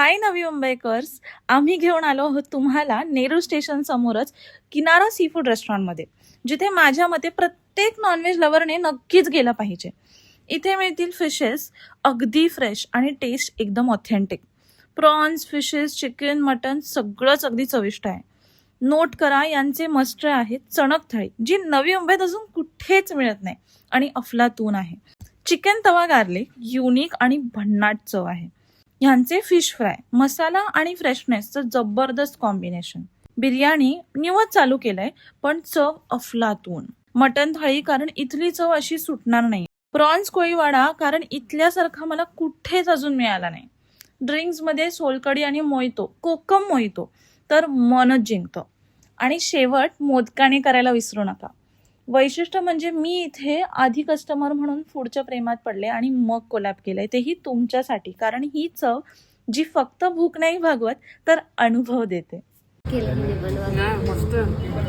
हाय नवी मुंबईकर्स, आम्ही घेऊन आलो आहोत तुम्हाला नेहरू स्टेशन समोरच किनारा सी फूड रेस्टॉरंटमध्ये, जिथे माझ्या मते प्रत्येक नॉनव्हेज लव्हरने नक्कीच गेलं पाहिजे. इथे मिळतील फिशेस अगदी फ्रेश आणि टेस्ट एकदम authentic. Prawns, fishes, chicken, mutton सगळंच अगदी चविष्ट आहे. नोट करा, यांचे मस्ट आहेत चणक थाळी, जी नवी मुंबईत अजून कुठेच मिळत नाही आणि अफलातून आहे. चिकन तवा गार्लिक युनिक आणि भन्नाट चव आहे. ह्यांचे फिश फ्राय, मसाला आणि फ्रेशनेसचं जबरदस्त कॉम्बिनेशन. बिर्याणी न्यूच चालू केलंय पण चव अफलातून. मटन थाळी, कारण इथली चव अशी सुटणार नाही. प्रॉन्स कोळीवाडा, कारण इथल्यासारखा मला कुठेच अजून मिळाला नाही. ड्रिंक्स मध्ये सोलकडी आणि मोहितो, कोकम मोहितो तर मनच जिंकतं. आणि शेवट मोदकाने करायला विसरू नका. वैशिष्ट्य म्हणजे मी इथे आधी कस्टमर म्हणून फूडच्या प्रेमात पडले आणि मग कोलॅब केलंय, तेही तुमच्यासाठी. कारण ही चव जी फक्त भूक नाही भागवत तर अनुभव देते. केलं म्हणजे बनवा. मस्त.